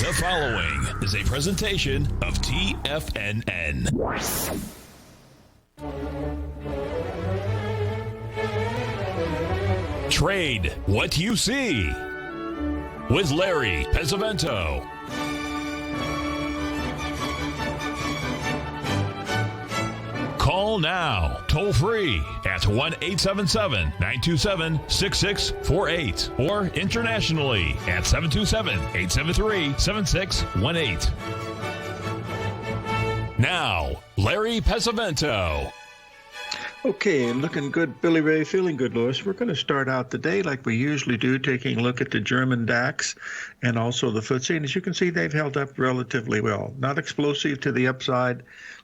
The following is a presentation of TFNN. Trade what you see with Larry Pesavento. Call now, toll free at 1-877-927-6648 or internationally at 727-873-7618. Now, Larry Pesavento. Okay, looking good, Billy Ray, feeling good, Louis. We're going to start out the day like we usually do, taking a look at the German DAX and also the FTSE. And as you can see, they've held up relatively well. Not explosive to the upside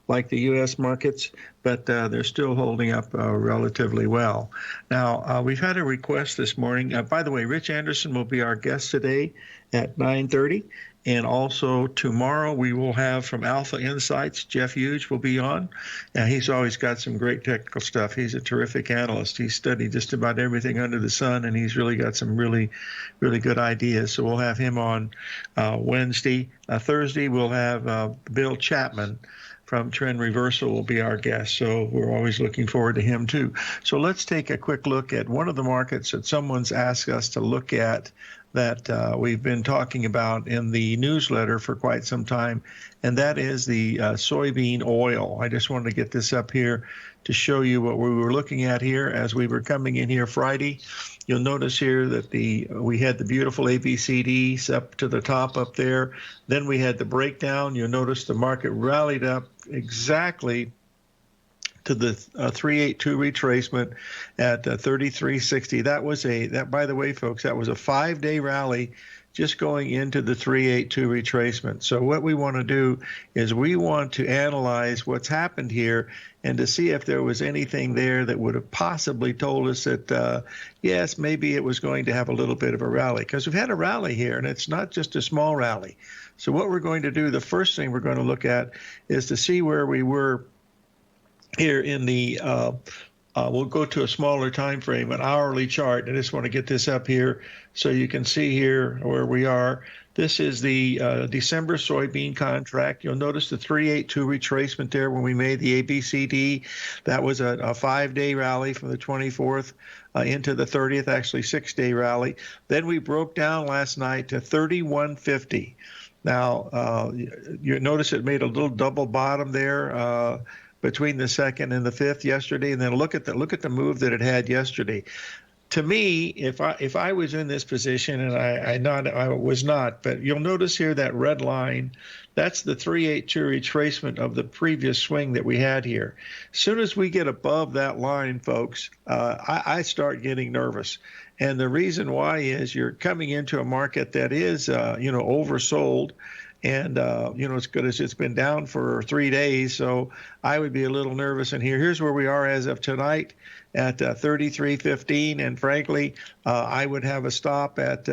like the U.S. markets, but they're still holding up relatively well. Now, we've had a request this morning. By the way, Rich Anderson will be our guest today at 9:30. And also tomorrow we will have from Alpha Insights, Jeff Hughes will be on. And he's always got some great technical stuff. He's a terrific analyst. He's studied just about everything under the sun, and he's really got some really good ideas. So we'll have him on Wednesday. Thursday we'll have Bill Chapman from Trend Reversal will be our guest. So we're always looking forward to him too. So let's take a quick look at one of the markets that someone's asked us to look at that we've been talking about in the newsletter for quite some time, and that is the soybean oil. I just wanted to get this up here to show you what we were looking at here as we were coming in here Friday. You'll notice here that we had the beautiful ABCDs up to the top up there. Then we had the breakdown. You'll notice the market rallied up exactly to the 382 retracement at 3360. That by the way, folks, that was a 5-day rally just going into the 382 retracement. So what we want to do is we want to analyze what's happened here and to see if there was anything there that would have possibly told us that, yes, maybe it was going to have a little bit of a rally, because we've had a rally here, and it's not just a small rally. So what we're going to do, the first thing we're going to look at is to see where we were here in the we'll go to a smaller time frame, an hourly chart. I just want to get this up here so you can see here where we are. This is the December soybean contract. You'll notice the 382 retracement there when we made the ABCD. That was a 5-day rally from the 24th into the 30th, actually 6-day rally. Then we broke down last night to 3150. Now, you notice it made a little double bottom there between the 2nd and the 5th yesterday, and then look at the move that it had yesterday. To me, if I was in this position, and I was not, but you'll notice here that red line, that's the 382 retracement of the previous swing that we had here. As soon as we get above that line, folks, I start getting nervous. And the reason why is you're coming into a market that is, oversold. And, as good as it's been down for 3 days, so I would be a little nervous in here. Here's where we are as of tonight at 33.15, and frankly, I would have a stop at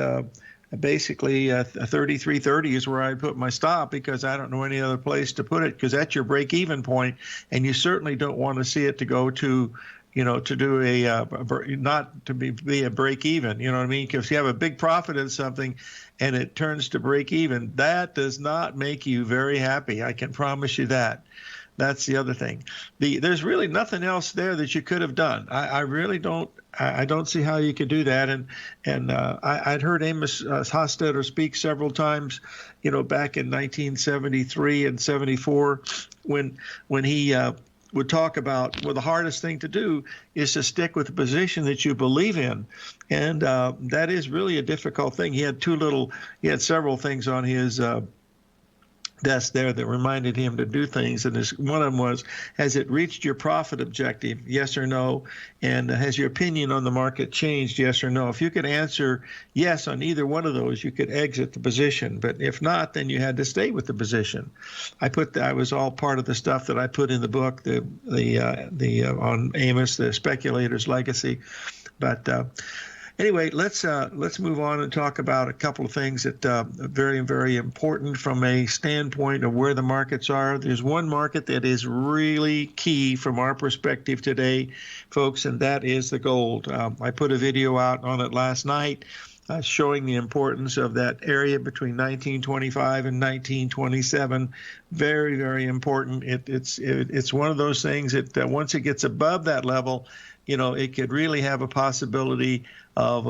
basically 33.30 is where I put my stop, because I don't know any other place to put it, because that's your break-even point, and you certainly don't want to see it to go to to do not to be a break even, you know what I mean? Because you have a big profit in something and it turns to break even, that does not make you very happy. I can promise you that. That's the other thing. There's really nothing else there that you could have done. I really don't. I don't see how you could do that. And I'd heard Amos Hofstadter speak several times, back in 1973 and 74, when he would talk about, well, the hardest thing to do is to stick with the position that you believe in. And that is really a difficult thing. He had several things on his desk there that reminded him to do things. And one of them was, has it reached your profit objective? Yes or no? And has your opinion on the market changed? Yes or no? If you could answer yes on either one of those, you could exit the position. But if not, then you had to stay with the position. I was all part of the stuff that I put in the book, on Amos, the speculator's legacy. But anyway, let's move on and talk about a couple of things that are very, very important from a standpoint of where the markets are. There's one market that is really key from our perspective today, folks, and that is the gold. I put a video out on it last night. showing the importance of that area between 1925 and 1927. Very, very important. It's one of those things that once it gets above that level, it could really have a possibility of,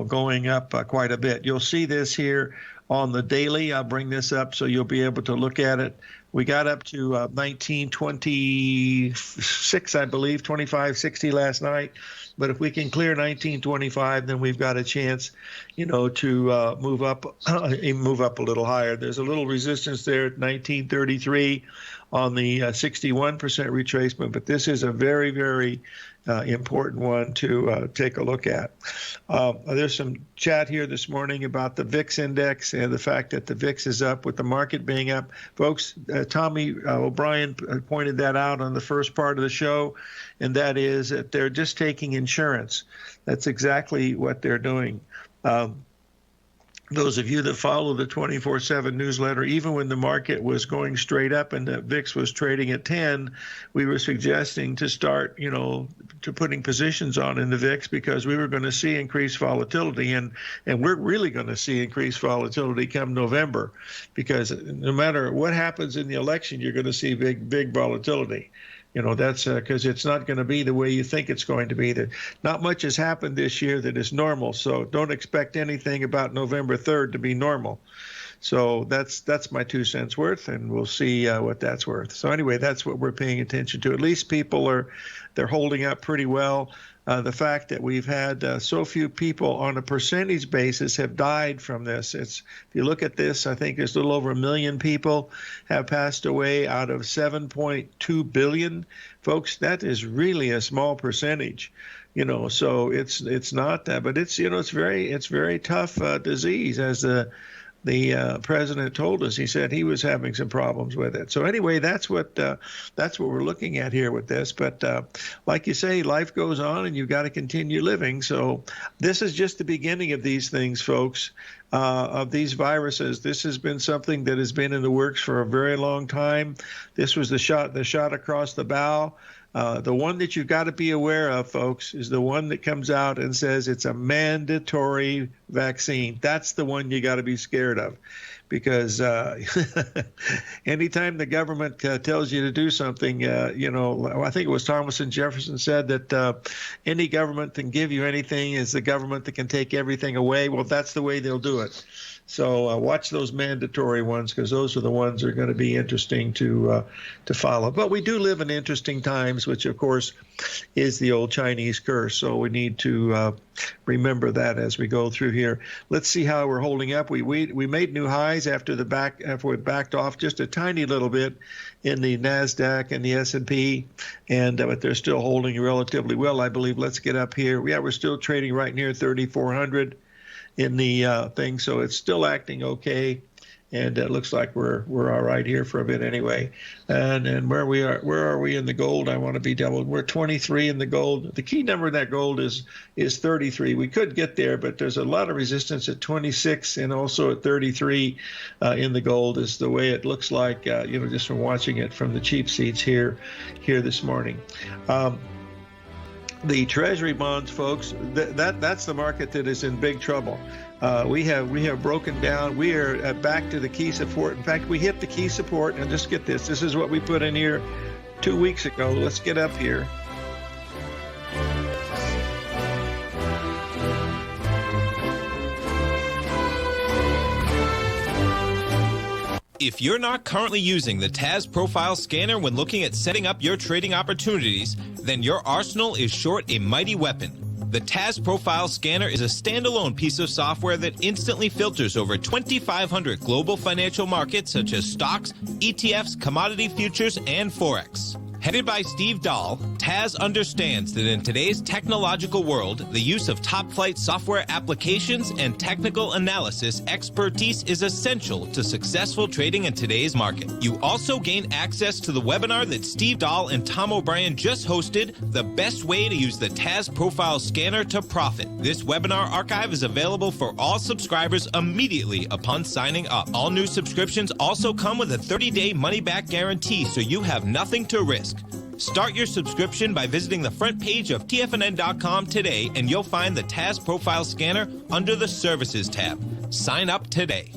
going up quite a bit. You'll see this here on the daily. I'll bring this up so you'll be able to look at it. We got up to 1926, I believe, 25.60 last night. But if we can clear 1925, then we've got a chance, to move up a little higher. There's a little resistance there at 1933 on the 61% retracement, but this is a very, very important one to take a look at. There's some chat here this morning about the VIX index and the fact that the VIX is up with the market being up. Folks, Tommy O'Brien pointed that out on the first part of the show, and that is that they're just taking insurance. That's exactly what they're doing. Those of you that follow the 24/7 newsletter, even when the market was going straight up and the VIX was trading at 10, we were suggesting to start, to putting positions on in the VIX because we were going to see increased volatility, and we're really going to see increased volatility come November, because no matter what happens in the election, you're going to see big volatility. That's because it's not going to be the way you think it's going to be. Not much has happened this year that is normal, so don't expect anything about November 3rd to be normal. So that's my 2 cents worth, and we'll see what that's worth. So anyway, that's what we're paying attention to. At least people they're holding up pretty well. The fact that we've had so few people on a percentage basis have died from this. If you look at this, I think there's a little over 1 million people have passed away out of 7.2 billion. Folks, that is really a small percentage. So it's not that, but it's very tough disease, as the president told us. He said he was having some problems with it. So anyway, that's what we're looking at here with this. But like you say, life goes on, and you've got to continue living. So this is just the beginning of these things, folks, of these viruses. This has been something that has been in the works for a very long time. This was the shot across the bow. The one that you've got to be aware of, folks, is the one that comes out and says it's a mandatory vaccine. That's the one you got to be scared of, because anytime the government tells you to do something, I think it was Thomas and Jefferson said that any government can give you anything is the government that can take everything away. Well, that's the way they'll do it. So watch those mandatory ones, because those are the ones that are going to be interesting to follow. But we do live in interesting times, which, of course, is the old Chinese curse. So we need to remember that as we go through here. Let's see how we're holding up. We made new highs after we backed off just a tiny little bit in the NASDAQ and the S&P, but they're still holding relatively well, I believe. Let's get up here. Yeah, we're still trading right near 3,400. In the thing, so it's still acting okay, and it looks like we're all right here for a bit anyway. And where are we in the gold? I want to be double. We're 23 in the gold. The key number in that gold is 33. We could get there, but there's a lot of resistance at 26 and also at 33 in the gold is the way it looks like. Just from watching it from the cheap seats here this morning. The Treasury bonds, folks, that's the market that is in big trouble. We have broken down. We are back to the key support. In fact, we hit the key support, and just get this. This is what we put in here 2 weeks ago. Let's get up here. If you're not currently using the TAS Profile Scanner when looking at setting up your trading opportunities, then your arsenal is short a mighty weapon. The TAS Profile Scanner is a standalone piece of software that instantly filters over 2,500 global financial markets such as stocks, ETFs, commodity futures, and Forex. Headed by Steve Dahl, TAS understands that in today's technological world, the use of top-flight software applications and technical analysis expertise is essential to successful trading in today's market. You also gain access to the webinar that Steve Dahl and Tom O'Brien just hosted, The Best Way to Use the TAS Profile Scanner to Profit. This webinar archive is available for all subscribers immediately upon signing up. All new subscriptions also come with a 30-day money-back guarantee, so you have nothing to risk. Start your subscription by visiting the front page of TFNN.com today, and you'll find the TAS Profile Scanner under the Services tab. Sign up today.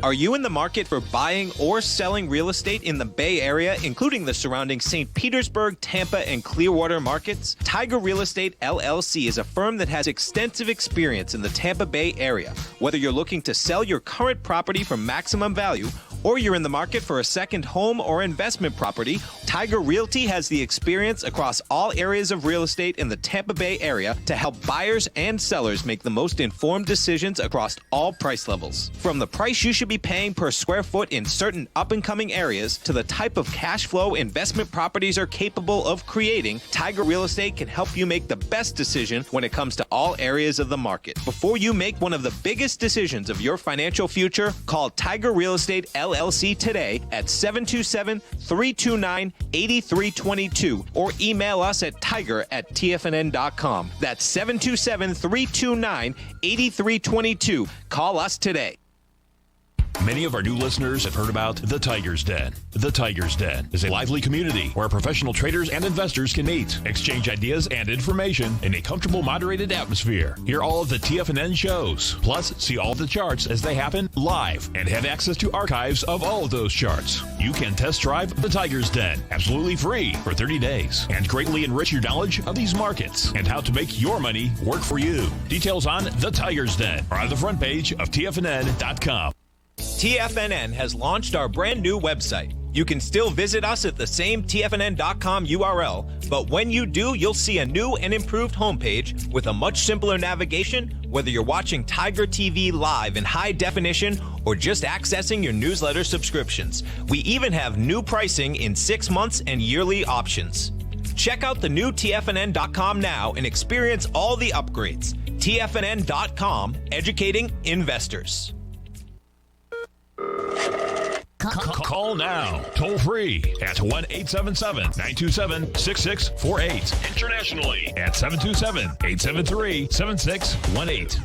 Are you in the market for buying or selling real estate in the Bay Area, including the surrounding St. Petersburg, Tampa, and Clearwater markets? Tiger Real Estate LLC is a firm that has extensive experience in the Tampa Bay area. Whether you're looking to sell your current property for maximum value, or you're in the market for a second home or investment property, Tiger Realty has the experience across all areas of real estate in the Tampa Bay area to help buyers and sellers make the most informed decisions across all price levels. From the price you should be paying per square foot in certain up-and-coming areas to the type of cash flow investment properties are capable of creating, Tiger Real Estate can help you make the best decision when it comes to all areas of the market. Before you make one of the biggest decisions of your financial future, call Tiger Real Estate LLC today at 727-329-8322 or email us at tiger@tfnn.com. That's 727-329-8322. Call us today. Many of our new listeners have heard about The Tiger's Den. The Tiger's Den is a lively community where professional traders and investors can meet, exchange ideas and information in a comfortable, moderated atmosphere. Hear all of the TFNN shows, plus see all of the charts as they happen live and have access to archives of all of those charts. You can test drive The Tiger's Den absolutely free for 30 days and greatly enrich your knowledge of these markets and how to make your money work for you. Details on The Tiger's Den are on the front page of TFNN.com. TFNN has launched our brand new website. You can still visit us at the same TFNN.com URL, but when you do, you'll see a new and improved homepage with a much simpler navigation, whether you're watching Tiger TV live in high definition or just accessing your newsletter subscriptions. We even have new pricing in 6 months and yearly options. Check out the new TFNN.com now and experience all the upgrades. TFNN.com, educating investors. Call now, toll free at 1-877-927-6648. Internationally at 727-873-7618.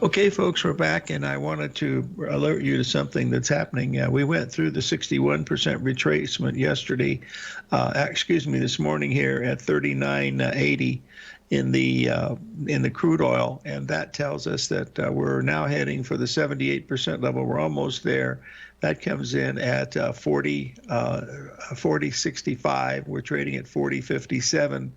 Okay, folks, we're back, and I wanted to alert you to something that's happening. We went through the 61% retracement yesterday, this morning here at 39.80 in the crude oil, and that tells us that we're now heading for the 78% level. We're almost there. That comes in at 40.65. We're trading at 40.57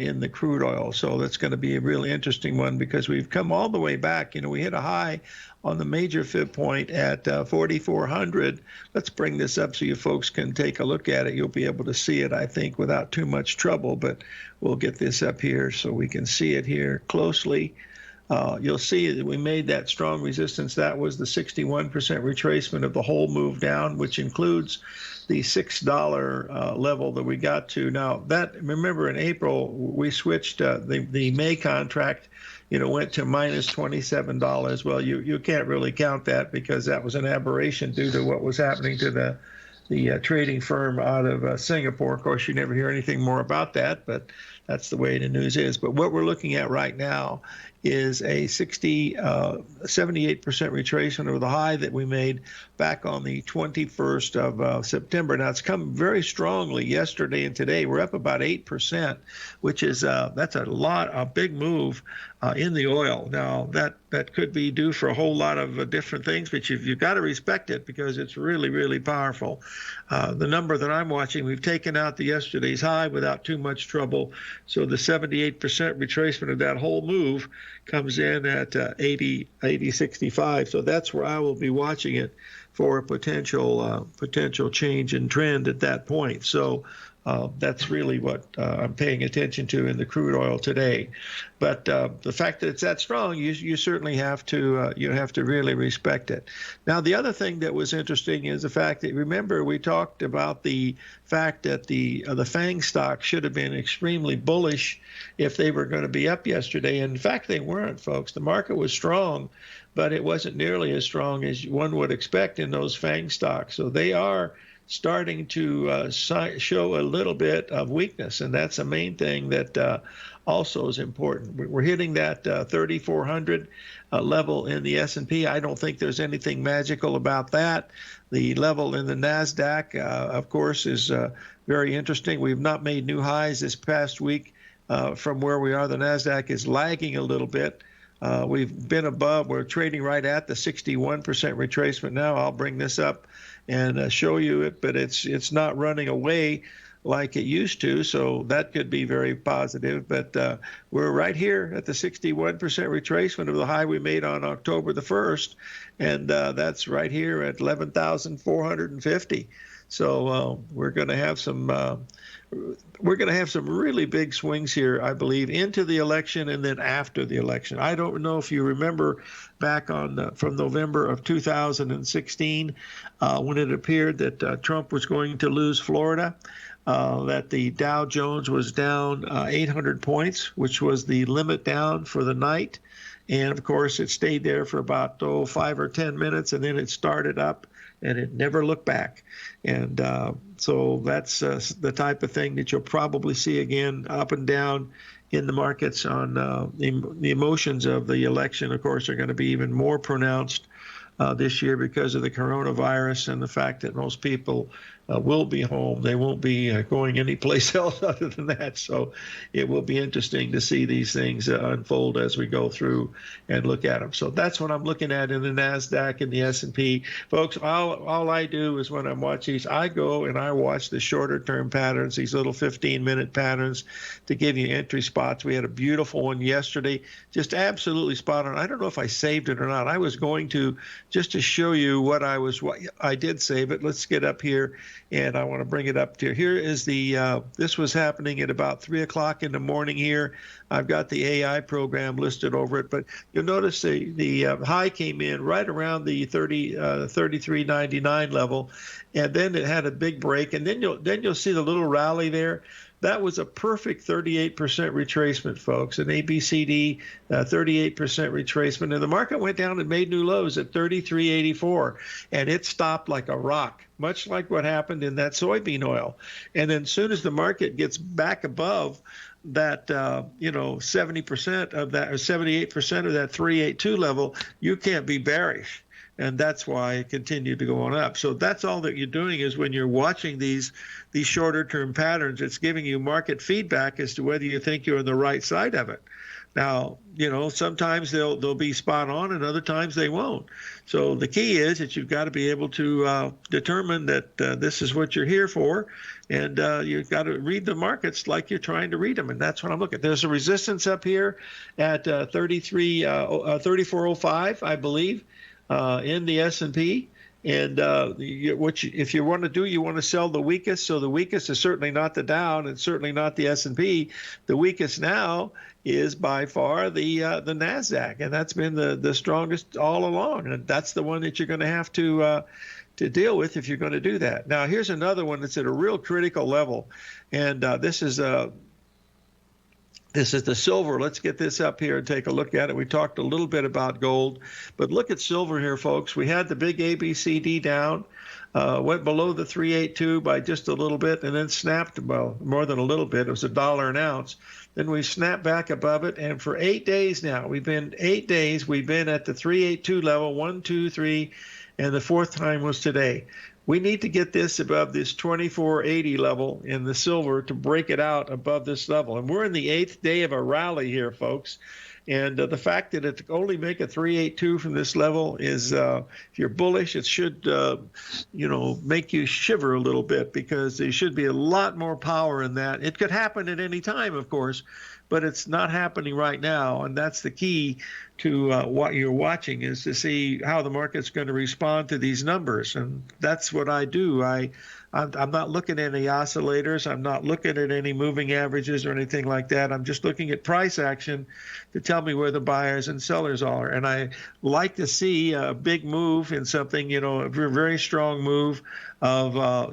in the crude oil. So that's going to be a really interesting one because we've come all the way back. You know, we hit a high on the major fib point at 4,400. Let's bring this up so you folks can take a look at it. You'll be able to see it, I think, without too much trouble, but we'll get this up here so we can see it here closely. You'll see that we made that strong resistance. That was the 61% retracement of the whole move down, which includes the $6 level that we got to. Now, that, remember, in April, we switched the May contract, went to minus $27. Well, you can't really count that because that was an aberration due to what was happening to the trading firm out of Singapore. Of course, you never hear anything more about that, but that's the way the news is. But what we're looking at right now is a 78% retracement of the high that we made back on the 21st of September. Now, it's come very strongly yesterday and today. We're up about 8%, which is that's a big move in the oil. Now, that could be due for a whole lot of different things, but you've got to respect it because it's really, really powerful. The number that I'm watching, we've taken out the yesterday's high without too much trouble. So the 78% retracement of that whole move comes in at 80.65. So that's where I will be watching it for a potential change in trend at that point. So that's really what I'm paying attention to in the crude oil today. But the fact that it's that strong, you certainly have to really respect it. Now, the other thing that was interesting is the fact that, remember, we talked about the fact that the FANG stock should have been extremely bullish if they were going to be up yesterday. And in fact, they weren't, folks. The market was strong, but it wasn't nearly as strong as one would expect in those FANG stocks. So they are starting to show a little bit of weakness, and that's the main thing that also is important. We're hitting that 3,400 level in the S&P. I don't think there's anything magical about that. The level in the NASDAQ, of course, is very interesting. We've not made new highs this past week from where we are. The NASDAQ is lagging a little bit. We've been above. We're trading right at the 61% retracement now. I'll bring this up and show you it, but it's not running away like it used to, so that could be very positive. But we're right here at the 61% retracement of the high we made on October the 1st, and that's right here at 11,450. So we're going to have some really big swings here, I believe, into the election and then after the election. I don't know if you remember back on from November of 2016 when it appeared that Trump was going to lose Florida. That the Dow Jones was down 800 points, which was the limit down for the night. And, of course, it stayed there for about 5 or 10 minutes, and then it started up, and it never looked back. And so that's the type of thing that you'll probably see again up and down in the markets on the emotions of the election, of course, are going to be even more pronounced this year because of the coronavirus and the fact that most people will be home. They won't be going anyplace else other than that. So it will be interesting to see these things unfold as we go through and look at them. So that's what I'm looking at in the NASDAQ and the S&P. Folks, all I do is when I'm watching these, I go and I watch the shorter term patterns, these little 15-minute patterns to give you entry spots. We had a beautiful one yesterday, just absolutely spot on. I don't know if I saved it or not. I was going to just to show you what I did save it. Let's get up here. And I want to bring it up to here is the this was happening at about 3 o'clock in the morning here. I've got the AI program listed over it, but you'll notice the high came in right around the 33.99 level, and then it had a big break, and then you'll see the little rally there. That was a perfect 38% retracement, folks, an ABCD 38% retracement. And the market went down and made new lows at 33.84, and it stopped like a rock, much like what happened in that soybean oil. And then as soon as the market gets back above that, 70% of that or 78% of that 382 level, you can't be bearish. And that's why it continued to go on up. So that's all that you're doing is when you're watching these shorter term patterns, it's giving you market feedback as to whether you think you're on the right side of it. Now, sometimes they'll be spot on and other times they won't. So the key is that you've got to be able to determine that this is what you're here for. And you've got to read the markets like you're trying to read them. And that's what I'm looking at. There's a resistance up here at 3405, I believe. In the S&P, and if you want to do, you want to sell the weakest. So the weakest is certainly not the Dow, and it's certainly not the S&P. The weakest now is by far the NASDAQ, and that's been the strongest all along. And that's the one that you're going to have to deal with if you're going to do that. Now, here's another one that's at a real critical level, and this is the silver. Let's get this up here and take a look at it. We talked a little bit about gold, but look at silver here, folks. We had the big ABCD down, went below the 382 by just a little bit, and then snapped, well, more than a little bit. It was $1 an ounce. Then we snapped back above it, and for 8 days now, we've been at the 382 level, 1, 2, 3, and the fourth time was today. We need to get this above this 2480 level in the silver to break it out above this level. And we're in the 8th day of a rally here, folks. And the fact that it only make a 382 from this level is, if you're bullish, it should, make you shiver a little bit because there should be a lot more power in that. It could happen at any time, of course, but it's not happening right now. And that's the key to what you're watching is to see how the market's going to respond to these numbers. And that's what I do. I'm not looking at any oscillators. I'm not looking at any moving averages or anything like that. I'm just looking at price action to tell me where the buyers and sellers are. And I like to see a big move in something, a very strong move of, what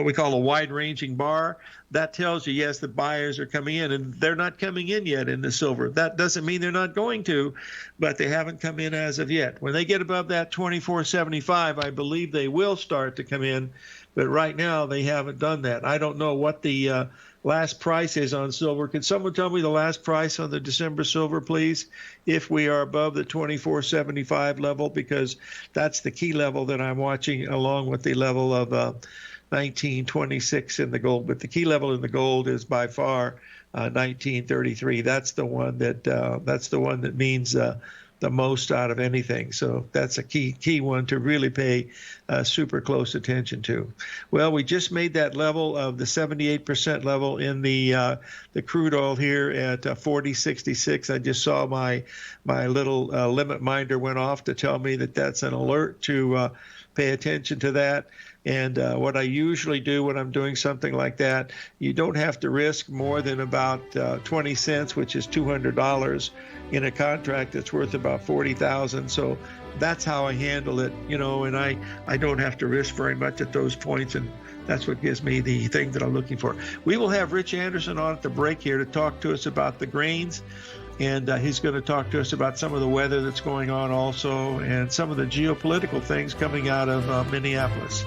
we call a wide-ranging bar. that tells you, yes, the buyers are coming in, and they're not coming in yet in the silver. That doesn't mean they're not going to, but they haven't come in as of yet. When they get above that 24.75, I believe they will start to come in, but right now they haven't done that. I don't know what the last price is on silver. Could someone tell me the last price on the December silver, please, if we are above the 24.75 level, because that's the key level that I'm watching, along with the level of 1926 in the gold. But the key level in the gold is by far 1933. That's the one that means the most out of anything. So that's a key one to really pay super close attention to. Well, we just made that level of the 78% level in the crude oil here at 40.66. I just saw my little limit minder went off to tell me that that's an alert to pay attention to that. And what I usually do when I'm doing something like that, you don't have to risk more than about 20 cents, which is $200 in a contract that's worth about 40,000. So that's how I handle it, and I don't have to risk very much at those points. And that's what gives me the thing that I'm looking for. We will have Rich Anderson on at the break here to talk to us about the grains. And he's going to talk to us about some of the weather that's going on also, and some of the geopolitical things coming out of Minneapolis.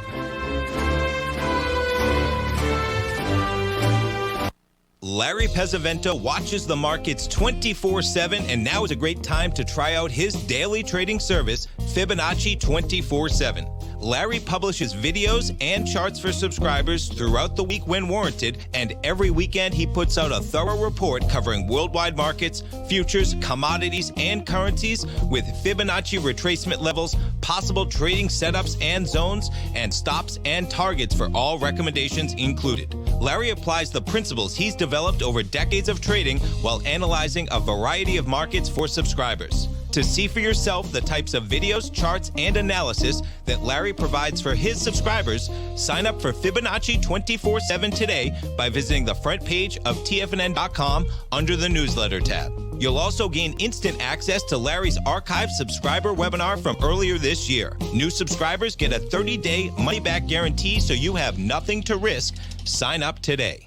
Larry Pesavento watches the markets 24/7, and now is a great time to try out his daily trading service, Fibonacci 24/7. Larry publishes videos and charts for subscribers throughout the week when warranted, and every weekend he puts out a thorough report covering worldwide markets, futures, commodities, and currencies with Fibonacci retracement levels, possible trading setups and zones, and stops and targets for all recommendations included. Larry applies the principles he's developed over decades of trading while analyzing a variety of markets for subscribers. To see for yourself the types of videos, charts, and analysis that Larry provides for his subscribers, sign up for Fibonacci 24/7 today by visiting the front page of TFNN.com under the newsletter tab. You'll also gain instant access to Larry's archived subscriber webinar from earlier this year. New subscribers get a 30-day money-back guarantee, so you have nothing to risk. Sign up today.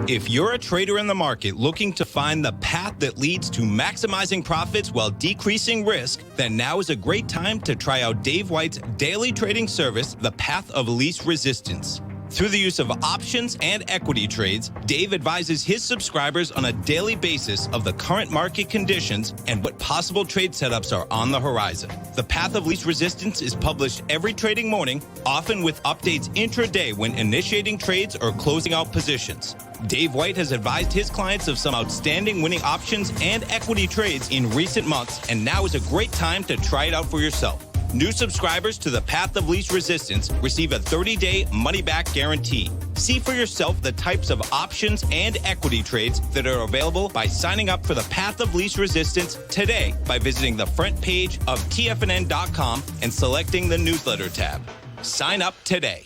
If you're a trader in the market looking to find the path that leads to maximizing profits while decreasing risk, then now is a great time to try out Dave White's daily trading service, The Path of Least Resistance. Through the use of options and equity trades, Dave advises his subscribers on a daily basis of the current market conditions and what possible trade setups are on the horizon. The Path of Least Resistance is published every trading morning, often with updates intraday when initiating trades or closing out positions. Dave White has advised his clients of some outstanding winning options and equity trades in recent months, and now is a great time to try it out for yourself. New subscribers to the Path of Least Resistance receive a 30-day money-back guarantee. See for yourself the types of options and equity trades that are available by signing up for the Path of Least Resistance today by visiting the front page of TFNN.com and selecting the newsletter tab. Sign up today.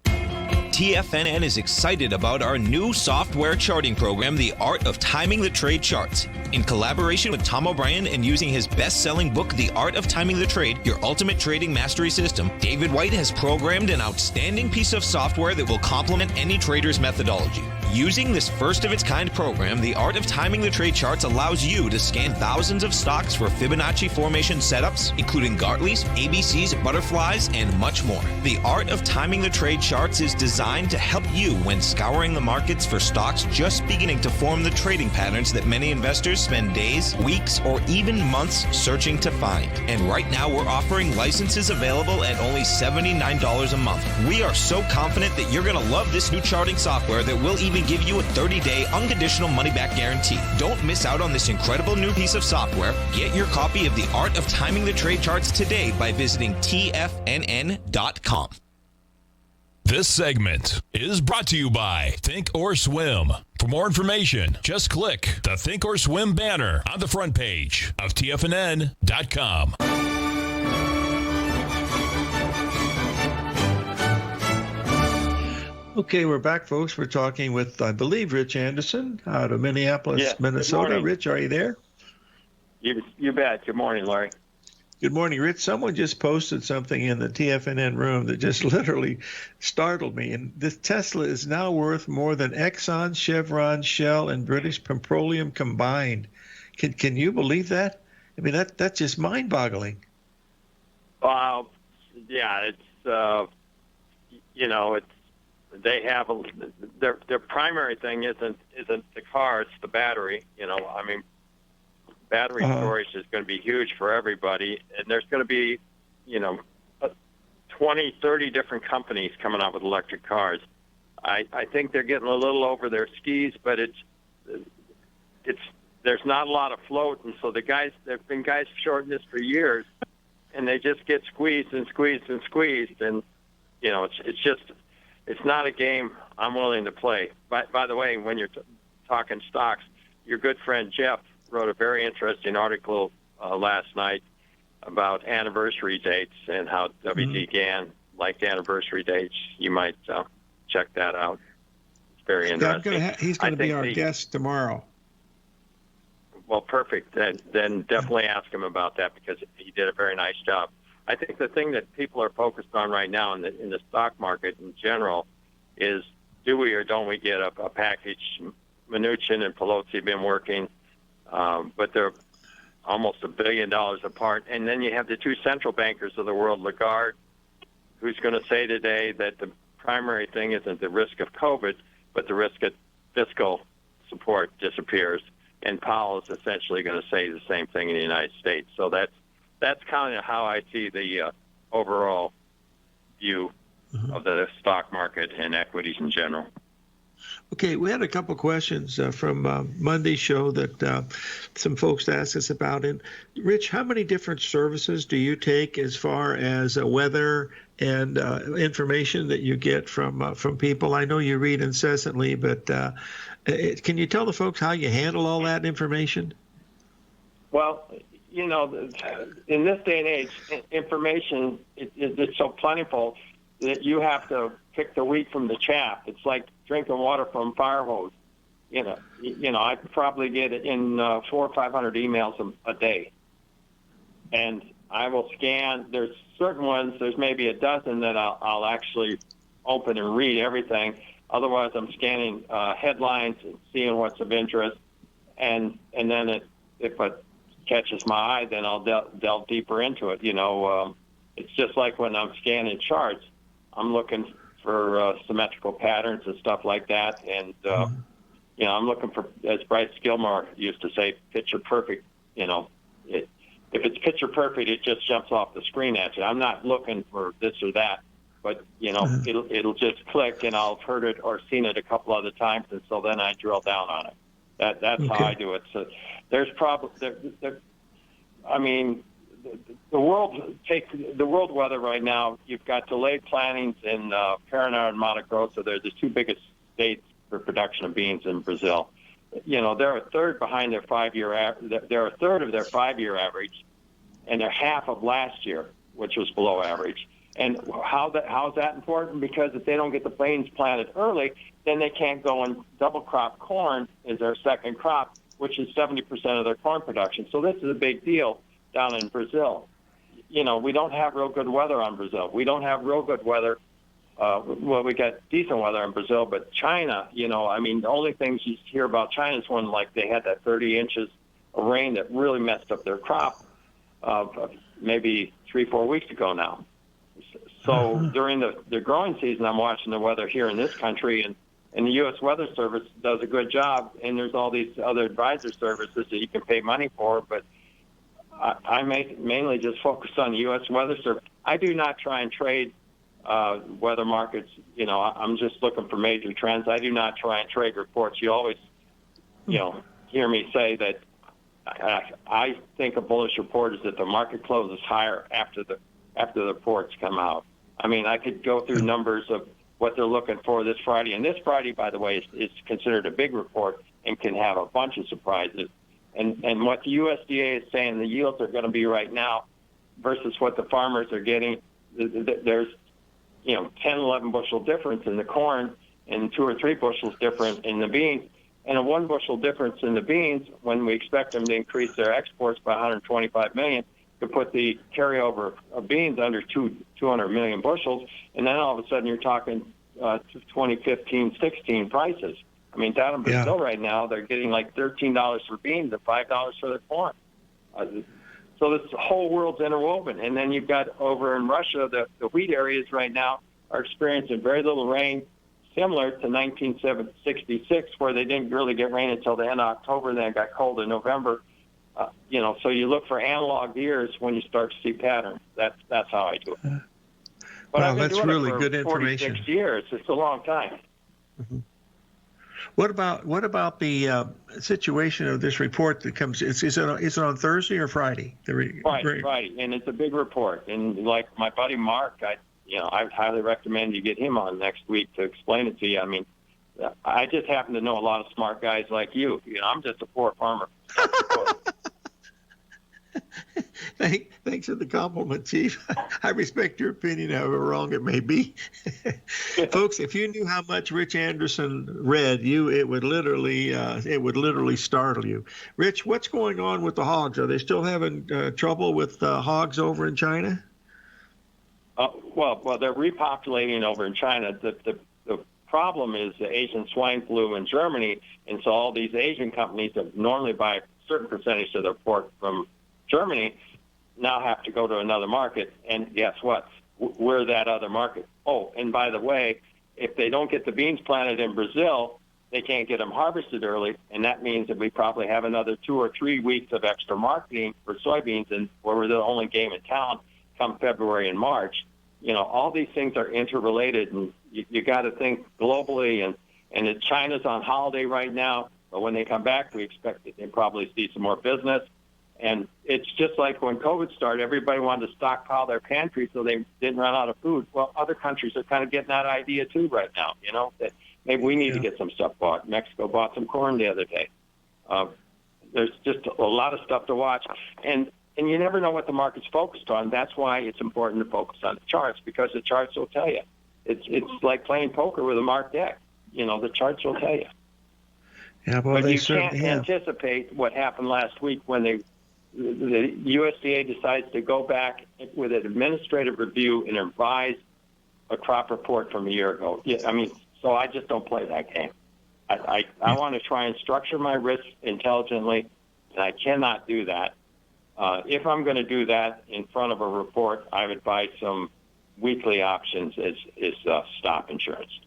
TFNN is excited about our new software charting program, The Art of Timing the Trade Charts. In collaboration with Tom O'Brien and using his best-selling book, The Art of Timing the Trade, Your Ultimate Trading Mastery System, David White has programmed an outstanding piece of software that will complement any trader's methodology. Using this first-of-its-kind program, The Art of Timing the Trade Charts allows you to scan thousands of stocks for Fibonacci formation setups, including Gartley's, ABC's, Butterflies, and much more. The Art of Timing the Trade Charts is designed to help you when scouring the markets for stocks just beginning to form the trading patterns that many investors spend days, weeks, or even months searching to find. And right now, we're offering licenses available at only $79 a month. We are so confident that you're going to love this new charting software that will even give you a 30-day unconditional money-back guarantee. Don't miss out on this incredible new piece of software. Get your copy of The Art of Timing the Trade Charts today by visiting TFNN.com. This segment is brought to you by Think or Swim. For more information, just click the Think or Swim banner on the front page of TFNN.com. Okay, we're back, folks. We're talking with, I believe, Rich Anderson out of Minneapolis, Minnesota. Rich, are you there? You bet. Good morning, Larry. Good morning, Rich. Someone just posted something in the TFNN room that just literally startled me. And this Tesla is now worth more than Exxon, Chevron, Shell, and British Petroleum combined. Can you believe that? I mean, that's just mind-boggling. Well, yeah, it's they have their primary thing isn't the car, it's the battery. Battery storage is going to be huge for everybody, and there's going to be 20, 30 different companies coming out with electric cars. I think they're getting a little over their skis, but there's not a lot of float, and so there've been guys shorting this for years, and they just get squeezed and squeezed and squeezed, and it's not a game I'm willing to play. By the way, when you're talking stocks, your good friend Jeff wrote a very interesting article last night about anniversary dates and how WD Gann liked anniversary dates. You might check that out. It's very interesting. He's going to be our guest tomorrow. Well, perfect. Then definitely ask him about that because he did a very nice job. I think the thing that people are focused on right now in the stock market in general is, do we or don't we get a package? Mnuchin and Pelosi have been working, but they're almost $1 billion apart. And then you have the two central bankers of the world, Lagarde, who's going to say today that the primary thing isn't the risk of COVID, but the risk of fiscal support disappears. And Powell is essentially going to say the same thing in the United States. So that's kind of how I see the overall view of the stock market and equities in general. Okay, we had a couple questions from Monday's show that some folks asked us about. And Rich, how many different services do you take as far as weather and information that you get from people? I know you read incessantly, but can you tell the folks how you handle all that information? Well, in this day and age, information is so plentiful that you have to pick the wheat from the chaff. It's like drinking water from a fire hose. I probably get in 400 or 500 emails a day, and I will scan. There's certain ones. There's maybe a dozen that I'll actually open and read everything. Otherwise, I'm scanning headlines and seeing what's of interest, and then if it catches my eye, then I'll delve deeper into it. It's just like when I'm scanning charts. I'm looking for symmetrical patterns and stuff like that, and I'm looking for, as Bryce Gilmore used to say, picture perfect. If it's picture perfect, it just jumps off the screen at you. I'm not looking for this or that, but it'll just click, and I'll have heard it or seen it a couple other times, and so then I drill down on it. That's how I do it. So there's probably the world weather right now. You've got delayed plantings in Paraná and Mato Grosso. They're the two biggest states for production of beans in Brazil. They're a third behind their 5-year. They're a third of their 5-year average, and they're half of last year, which was below average. And how is that important? Because if they don't get the beans planted early, then they can't go and double crop corn as their second crop, which is 70% of their corn production. So this is a big deal down in Brazil. We don't have real good weather on Brazil. We don't have real good weather. We got decent weather in Brazil, but China, the only things you hear about China is when, like, they had that 30 inches of rain that really messed up their crop maybe 3-4 weeks ago now. So during the growing season, I'm watching the weather here in this country, and the U.S. Weather Service does a good job, and there's all these other advisor services that you can pay money for, but I mainly just focus on the U.S. Weather Service. I do not try and trade weather markets. I'm just looking for major trends. I do not try and trade reports. You always, hear me say that I think a bullish report is that the market closes higher after the reports come out. I could go through numbers of what they're looking for this Friday. And this Friday, by the way, is considered a big report and can have a bunch of surprises. And what the USDA is saying the yields are going to be right now versus what the farmers are getting, there's 10, 11 bushel difference in the corn and 2 or 3 bushels different in the beans. And a 1 bushel difference in the beans, when we expect them to increase their exports by 125 million, to put the carryover of beans under 200 million bushels, and then all of a sudden you're talking 2015-16 prices. I mean, down in Brazil right now, they're getting like $13 for beans and $5 for their corn. So this whole world's interwoven. And then you've got over in Russia, the wheat areas right now are experiencing very little rain, similar to 1966, where they didn't really get rain until the end of October, and then it got cold in November. So you look for analog years when you start to see patterns. That's how I do it. But wow, I've been that's doing really it for good information. 46 years. It's a long time. Mm-hmm. What about the situation of this report that comes? Is it on Thursday or Friday? Friday, and it's a big report. And like my buddy Mark, I highly recommend you get him on next week to explain it to you. I mean, I just happen to know a lot of smart guys like you. I'm just a poor farmer. Thanks for the compliment, Chief. I respect your opinion, however wrong it may be. Folks, if you knew how much Rich Anderson read, it would literally startle you. Rich, what's going on with the hogs? Are they still having trouble with hogs over in China? Well, they're repopulating over in China. The problem is the Asian swine flu in Germany, and so all these Asian companies that normally buy a certain percentage of their pork from Germany now have to go to another market, and guess what? We're that other market. Oh, and by the way, if they don't get the beans planted in Brazil, they can't get them harvested early, and that means that we probably have another 2 or 3 weeks of extra marketing for soybeans, and where we're the only game in town come February and March. All these things are interrelated, and you got to think globally, and China's on holiday right now, but when they come back, we expect that they'll probably see some more business. And it's just like when COVID started, everybody wanted to stockpile their pantry so they didn't run out of food. Well, other countries are kind of getting that idea too right now, that maybe we need to get some stuff bought. Mexico bought some corn the other day. There's just a lot of stuff to watch. And you never know what the market's focused on. That's why it's important to focus on the charts, because the charts will tell you. It's like playing poker with a marked deck. The charts will tell you. Yeah, well, but you can't anticipate what happened last week when the USDA decides to go back with an administrative review and revise a crop report from a year ago. So I just don't play that game. I want to try and structure my risk intelligently, and I cannot do that. If I'm going to do that in front of a report, I would buy some weekly options as stop insurance.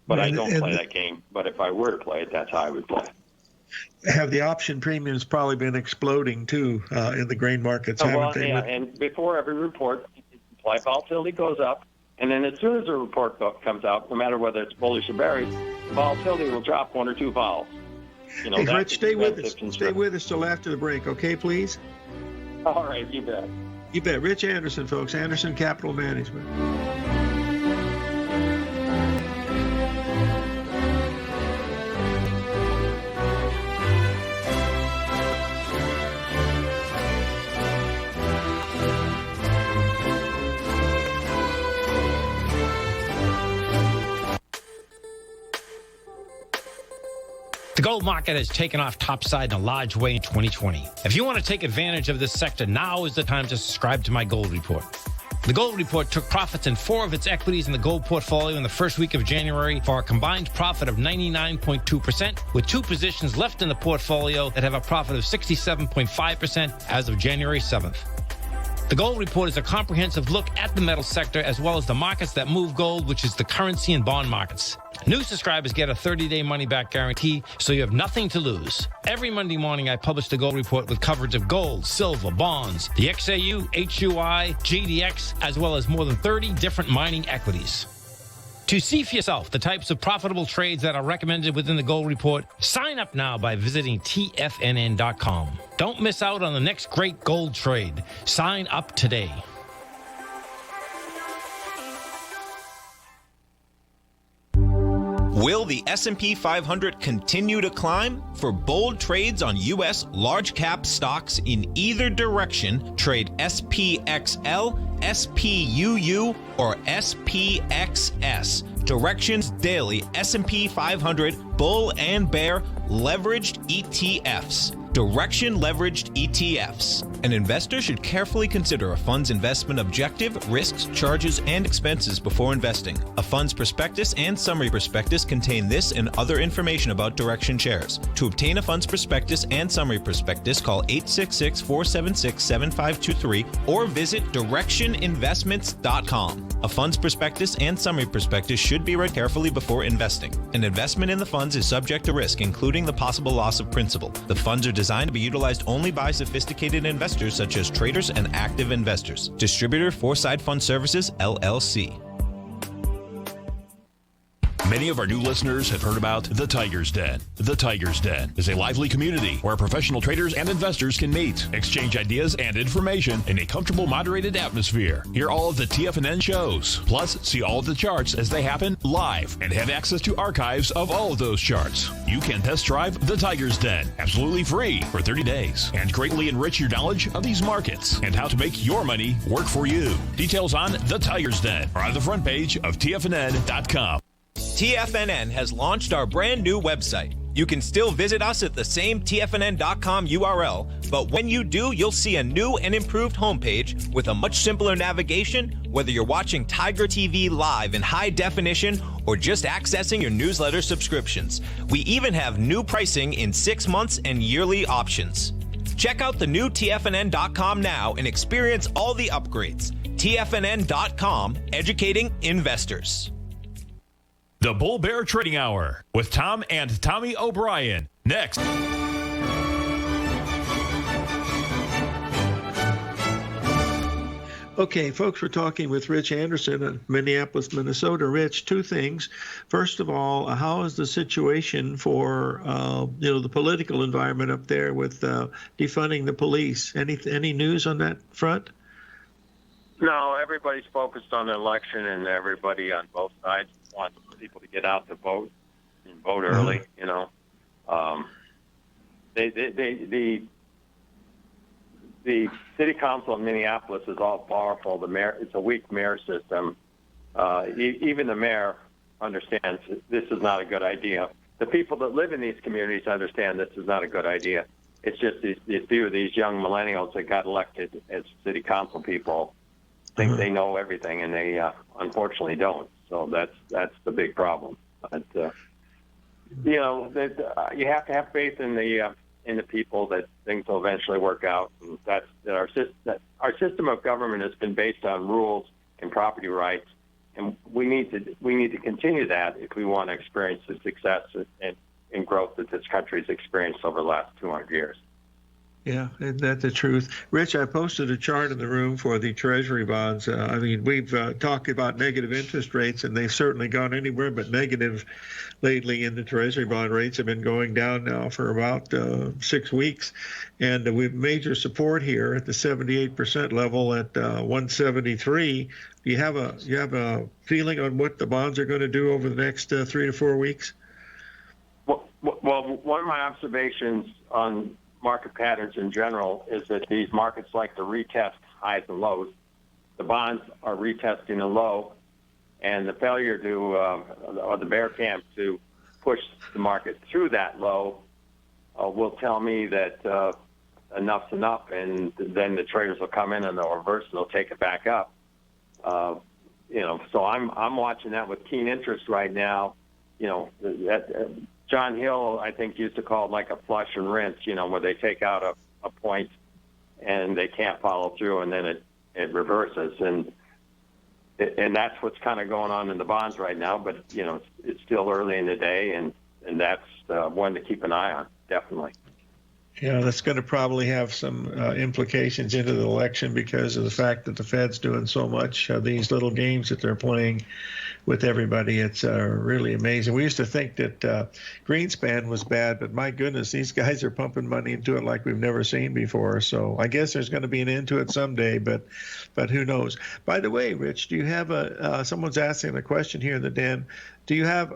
But I don't play that game. But if I were to play it, that's how I would play it. Have the option premiums probably been exploding too in the grain markets? Haven't they? Yeah, and before every report, supply volatility goes up, and then as soon as a report comes out, no matter whether it's bullish or bearish, volatility will drop 1 or 2 vols. Hey, Rich, stay with us. Stay with us till after the break, okay, please? All right, you bet. You bet. Rich Anderson, folks, Anderson Capital Management. The gold market has taken off topside in a large way in 2020. If you want to take advantage of this sector, now is the time to subscribe to my gold report. The gold report took profits in 4 of its equities in the gold portfolio in the first week of January for a combined profit of 99.2%, with 2 positions left in the portfolio that have a profit of 67.5% as of January 7th. The gold report is a comprehensive look at the metal sector as well as the markets that move gold, which is the currency and bond markets. New subscribers get a 30-day money-back guarantee, so you have nothing to lose. Every Monday morning, I publish the gold report with coverage of gold, silver, bonds, the XAU, HUI, GDX, as well as more than 30 different mining equities. To see for yourself the types of profitable trades that are recommended within the gold report, sign up now by visiting TFNN.com. Don't miss out on the next great gold trade. Sign up today. Will the S&P 500 continue to climb? For bold trades on U.S. large-cap stocks in either direction, trade SPXL, SPUU, or SPXS. Directions Daily S&P 500 Bull and Bear Leveraged ETFs. Direction Leveraged ETFs. An investor should carefully consider a fund's investment objective, risks, charges, and expenses before investing. A fund's prospectus and summary prospectus contain this and other information about Direction shares. To obtain a fund's prospectus and summary prospectus, call 866-476-7523 or visit directioninvestments.com. A fund's prospectus and summary prospectus should be read carefully before investing. An investment in the funds is subject to risk, including the possible loss of principal. The funds are designed to be utilized only by sophisticated investors such as traders and active investors. Distributor Foreside Fund Services, LLC. Many of our new listeners have heard about the Tiger's Den. The Tiger's Den is a lively community where professional traders and investors can meet, exchange ideas and information in a comfortable, moderated atmosphere. Hear all of the TFNN shows, plus see all of the charts as they happen live and have access to archives of all of those charts. You can test drive the Tiger's Den absolutely free for 30 days and greatly enrich your knowledge of these markets and how to make your money work for you. Details on the Tiger's Den are on the front page of TFNN.com. TFNN has launched our brand new website. You can still visit us at the same TFNN.com URL, but when you do, you'll see a new and improved homepage with a much simpler navigation, whether you're watching Tiger TV live in high definition or just accessing your newsletter subscriptions. We even have new pricing in 6 months and yearly options. Check out the new TFNN.com now and experience all the upgrades. TFNN.com, educating investors. The Bull Bear Trading Hour with Tom and Tommy O'Brien. Next. Okay, folks, we're talking with Rich Anderson in Minneapolis, Minnesota. Rich, two things. First of all, how is the situation for the political environment up there with defunding the police? Any news on that front? No, everybody's focused on the election, and everybody on both sides wants people to get out to vote and vote early. You know, the city council in Minneapolis is all powerful. The mayor, it's a weak mayor system. Even the mayor understands this is not a good idea. The people that live in these communities understand this is not a good idea. It's just these few of these young millennials that got elected as city council people think they know everything, and they unfortunately don't. So that's the big problem. But you have to have faith in the people that things will eventually work out. And that's our system of government has been based on rules and property rights, and we need to continue that if we want to experience the success and growth that this country's experienced over the last 200 years. Yeah, isn't that the truth? Rich, I posted a chart in the room for the Treasury bonds. We've talked about negative interest rates, and they've certainly gone anywhere but negative lately, and the Treasury bond rates have been going down now for about 6 weeks. And we have major support here at the 78% level at 173. Do you have a feeling on what the bonds are going to do over the next 3 to 4 weeks? Well, one of my observations on market patterns in general is that these markets like to retest highs and lows. The bonds are retesting a low, and the failure to, or the bear camp to push the market through that low will tell me that enough's enough, and then the traders will come in and they'll reverse and they'll take it back up. So I'm watching that with keen interest right now. John Hill, I think, used to call it like a flush and rinse, where they take out a point and they can't follow through, and then it reverses. And that's what's kind of going on in the bonds right now. But, it's still early in the day, and that's one to keep an eye on, definitely. Yeah, that's going to probably have some implications into the election because of the fact that the Fed's doing so much of these little games that they're playing with everybody. It's really amazing. We used to think that Greenspan was bad, but my goodness, these guys are pumping money into it like we've never seen before. So I guess there's going to be an end to it someday, but who knows? By the way, Rich, do you have someone's asking a question here in the den. Do you have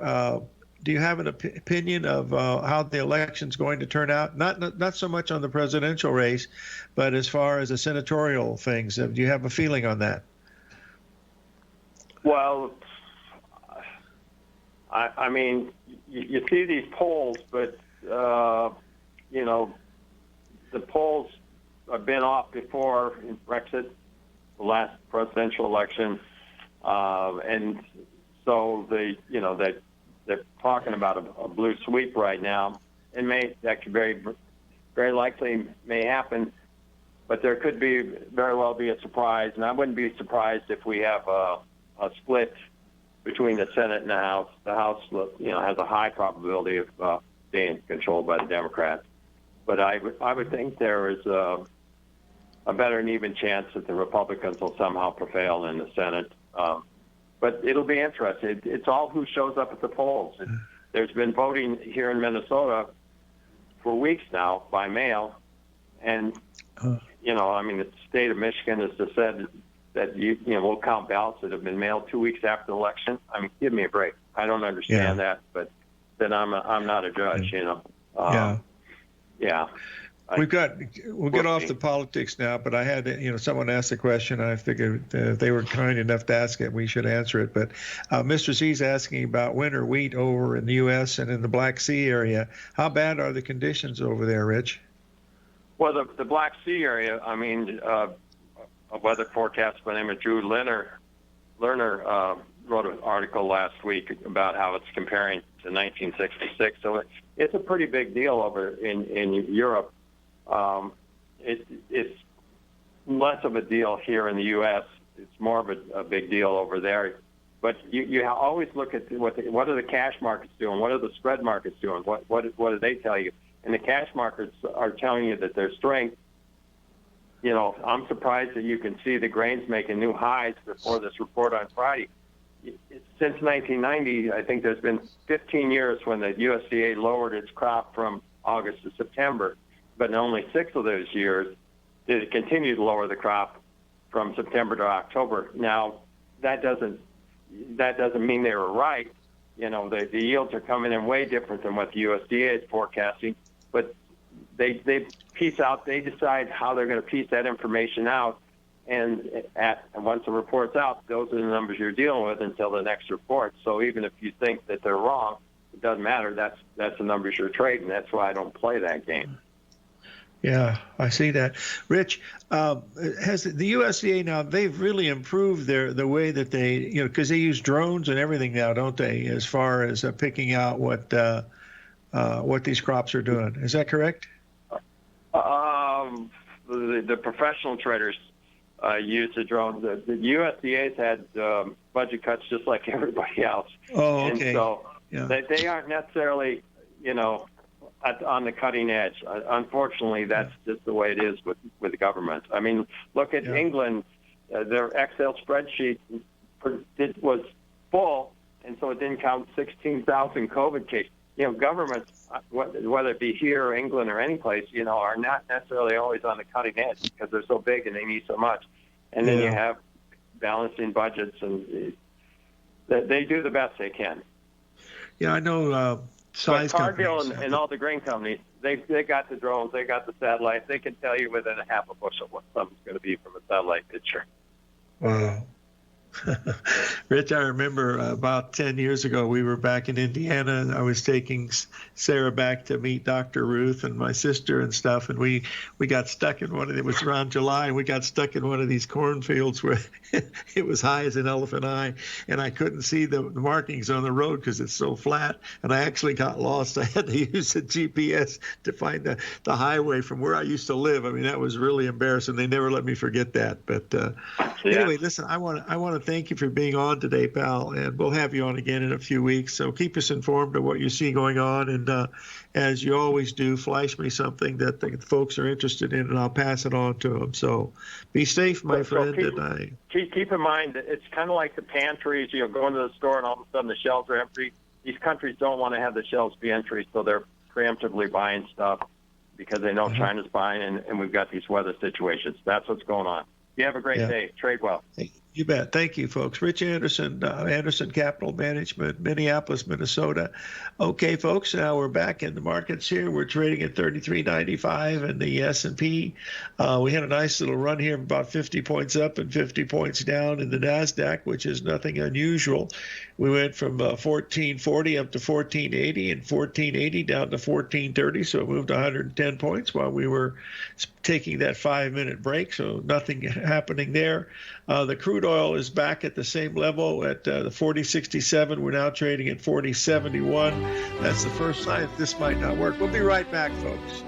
an opinion of how the election's going to turn out? Not so much on the presidential race, but as far as the senatorial things. Do you have a feeling on that? Well, I mean, you see these polls, but the polls been off before in Brexit, the last presidential election, and so they're talking about a blue sweep right now, and that could very likely may happen, but there could very well be a surprise, and I wouldn't be surprised if we have a split between the Senate and the House. The House, has a high probability of being controlled by the Democrats, but I would think there is a better and even chance that the Republicans will somehow prevail in the Senate. But it'll be interesting. It's all who shows up at the polls. There's been voting here in Minnesota for weeks now by mail, and the state of Michigan has just said that we'll count ballots that have been mailed 2 weeks after the election. I mean, give me a break. I don't understand that, but then I'm not a judge. Yeah. We'll get off the politics now, but I had, someone asked the question. I figured if they were kind enough to ask it, we should answer it. But Mr. Z's asking about winter wheat over in the U.S. and in the Black Sea area. How bad are the conditions over there, Rich? Well, the Black Sea area, a weather forecast by the name of Drew Lerner wrote an article last week about how it's comparing to 1966. So it's a pretty big deal over in Europe. It's less of a deal here in the U.S. It's more of a big deal over there. But you always look at what are the cash markets doing? What are the spread markets doing? What do they tell you? And the cash markets are telling you that their strength. I'm surprised that you can see the grains making new highs before this report on Friday. Since 1990, I think there's been 15 years when the USDA lowered its crop from August to September. But in only 6 of those years did it continue to lower the crop from September to October. Now, that doesn't mean they were right. The yields are coming in way different than what the USDA is forecasting. But they decide how they're going to piece that information out. And once the report's out, those are the numbers you're dealing with until the next report. So even if you think that they're wrong, it doesn't matter. That's the numbers you're trading. That's why I don't play that game. Yeah, I see that. Rich, has the USDA now, they've really improved the way that they, because they use drones and everything now, don't they, as far as picking out what these crops are doing. Is that correct? The professional traders use the drones. The USDA's had budget cuts just like everybody else. Oh, okay. And so they aren't necessarily, on the cutting edge. Unfortunately, that's just the way it is with the government. I mean, look at England. Their Excel spreadsheet was full, and so it didn't count 16,000 COVID cases. Governments, whether it be here or England or any place, are not necessarily always on the cutting edge because they're so big and they need so much. And then you have balancing budgets, and they do the best they can. Yeah, I know. But Cargill and all the grain companies, they got the drones, they got the satellites. They can tell you within a half a bushel what something's going to be from a satellite picture. Wow. Rich, I remember about 10 years ago, we were back in Indiana, and I was taking Sarah back to meet Dr. Ruth and my sister and stuff, and we got stuck in it was around July, and we got stuck in one of these cornfields where it was high as an elephant eye, and I couldn't see the markings on the road because it's so flat, and I actually got lost. I had to use the GPS to find the highway from where I used to live. I mean, that was really embarrassing. They never let me forget that. But anyway, listen, I want to thank you for being on today, pal, and we'll have you on again in a few weeks. So keep us informed of what you see going on, and as you always do, flash me something that the folks are interested in, and I'll pass it on to them. So be safe, my friend. Keep in mind that it's kind of like the pantries. Going to the store and all of a sudden the shelves are empty. These countries don't want to have the shelves be empty, so they're preemptively buying stuff because they know China's buying, and we've got these weather situations. That's what's going on. You have a great day. Trade well. You bet. Thank you, folks. Rich Anderson, Anderson Capital Management, Minneapolis, Minnesota. Okay, folks, now we're back in the markets here. We're trading at 33.95 in the S&P. We had a nice little run here of about 50 points up and 50 points down in the NASDAQ, which is nothing unusual. We went from 1440 up to 1480 and 1480 down to 1430, so it moved 110 points while we were taking that 5-minute break, so nothing happening there. The crude oil is back at the same level at the 40.67. We're now trading at 40.71. That's the first sign that this might not work. We'll be right back, folks.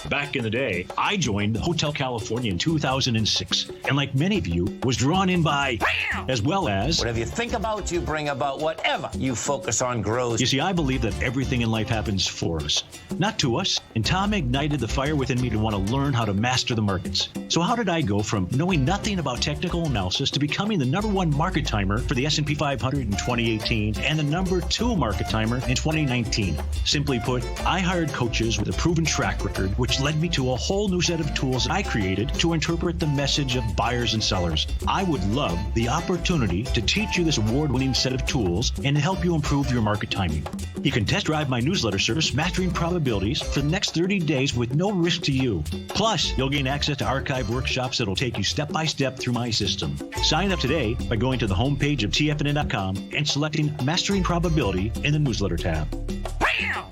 Back in the day, I joined Hotel California in 2006, and like many of you, was drawn in by, as well as... Whatever you think about, you bring about. Whatever you focus on grows. You see, I believe that everything in life happens for us, not to us. And Tom ignited the fire within me to want to learn how to master the markets. So how did I go from knowing nothing about technical analysis to becoming the #1 market timer for the S&P 500 in 2018 and the #2 market timer in 2019? Simply put, I hired coaches with a proven track record, which led me to a whole new set of tools I created to interpret the message of buyers and sellers. I would love the opportunity to teach you this award-winning set of tools and to help you improve your market timing. You can test drive my newsletter service, Mastering Probabilities, for the next 30 days with no risk to you. Plus, you'll gain access to archive workshops that'll take you step-by-step through my system. Sign up today by going to the homepage of TFNN.com and selecting Mastering Probability in the newsletter tab. Bam!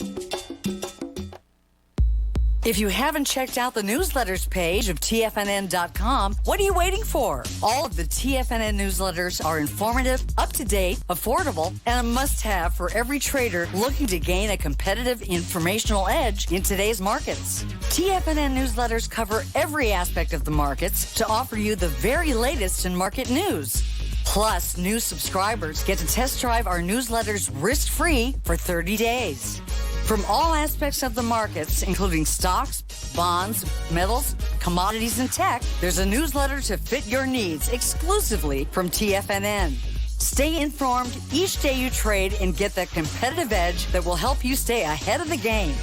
If you haven't checked out the newsletters page of TFNN.com, what are you waiting for? All of the TFNN newsletters are informative, up-to-date, affordable, and a must-have for every trader looking to gain a competitive informational edge in today's markets. TFNN newsletters cover every aspect of the markets to offer you the very latest in market news. Plus, new subscribers get to test drive our newsletters risk-free for 30 days. From all aspects of the markets, including stocks, bonds, metals, commodities, and tech, there's a newsletter to fit your needs exclusively from TFNN. Stay informed each day you trade and get that competitive edge that will help you stay ahead of the game.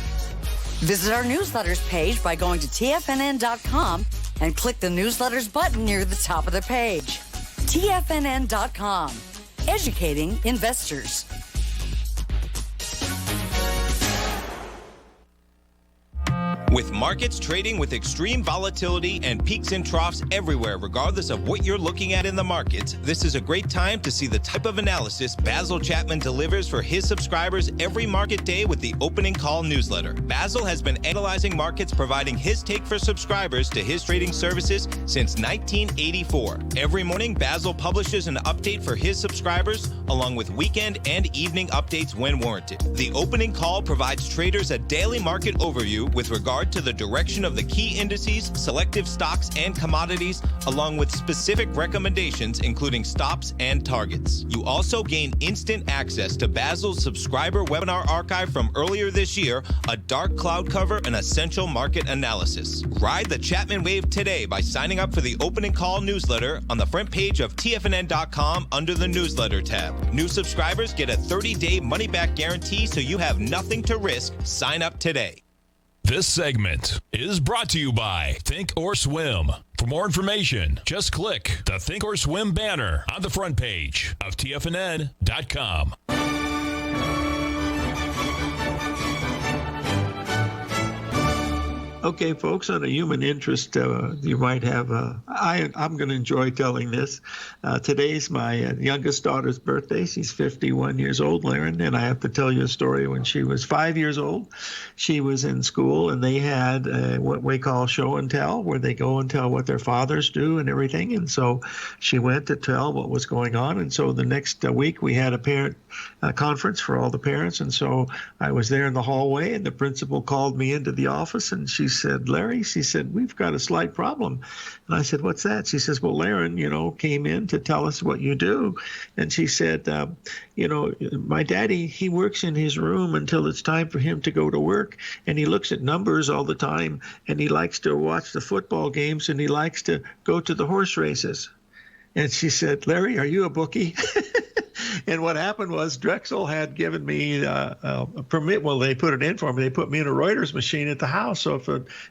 Visit our newsletters page by going to TFNN.com and click the newsletters button near the top of the page. TFNN.com, educating investors. With markets trading with extreme volatility and peaks and troughs everywhere, regardless of what you're looking at in the markets, this is a great time to see the type of analysis Basil Chapman delivers for his subscribers every market day with the Opening Call newsletter. Basil has been analyzing markets, providing his take for subscribers to his trading services since 1984. Every morning, Basil publishes an update for his subscribers, along with weekend and evening updates when warranted. The Opening Call provides traders a daily market overview with regard to the direction of the key indices, selective stocks, and commodities, along with specific recommendations, including stops and targets. You also gain instant access to Basil's subscriber webinar archive from earlier this year, a dark cloud cover, and essential market analysis. Ride the Chapman wave today by signing up for the Opening Call newsletter on the front page of TFNN.com under the newsletter tab. New subscribers get a 30-day money-back guarantee, so you have nothing to risk. Sign up today. This segment is brought to you by Think or Swim. For more information, just click the Think or Swim banner on the front page of TFNN.com. Okay, folks, on a human interest, you might have, I'm going to enjoy telling this. Today's my youngest daughter's birthday. She's 51 years old, Laren, and I have to tell you a story. When she was 5 years old, she was in school, and they had what we call show and tell, where they go and tell what their fathers do and everything. And so she went to tell what was going on. And so the next week, we had a parent conference for all the parents. And so I was there in the hallway, and the principal called me into the office, and she said, Larry, she said, we've got a slight problem. And I said, what's that? She says, well, Laren, came in to tell us what you do. And she said, my daddy, he works in his room until it's time for him to go to work. And he looks at numbers all the time. And he likes to watch the football games. And he likes to go to the horse races. And she said, Larry, are you a bookie? And what happened was Drexel had given me a permit. Well, they put it in for me. They put me in a Reuters machine at the house. So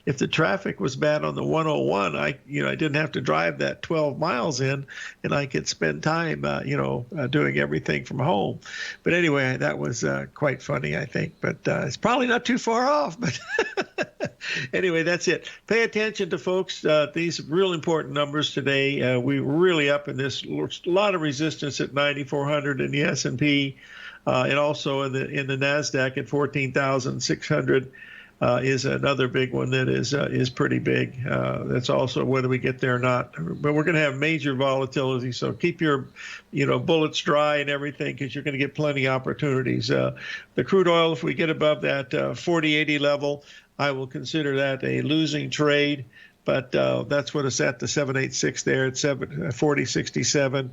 if the traffic was bad on the 101, I didn't have to drive that 12 miles in, and I could spend time, doing everything from home. But anyway, that was quite funny, I think. But it's probably not too far off. But anyway, that's it. Pay attention to folks. These real important numbers today. We're really up in this. A lot of resistance at 9,400 in the S&P, and also in the Nasdaq at 14,600 is another big one that is pretty big. That's also whether we get there or not. But we're going to have major volatility, so keep your bullets dry and everything, because you're going to get plenty of opportunities. The crude oil, if we get above that 40.80 level, I will consider that a losing trade. But that's what it's at, the 786 there at 40.67,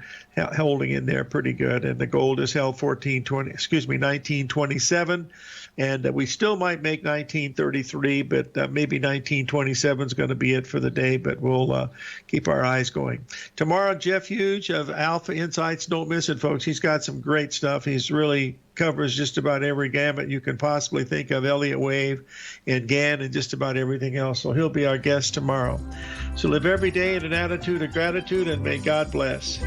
holding in there pretty good. And the gold is held 1927. And we still might make 1933, but maybe 1927 is going to be it for the day. But we'll keep our eyes going. Tomorrow, Jeff Hughes of Alpha Insights. Don't miss it, folks. He's got some great stuff. He's really covers just about every gamut you can possibly think of, Elliott Wave and GAN and just about everything else. So he'll be our guest tomorrow. So live every day in an attitude of gratitude, and may God bless.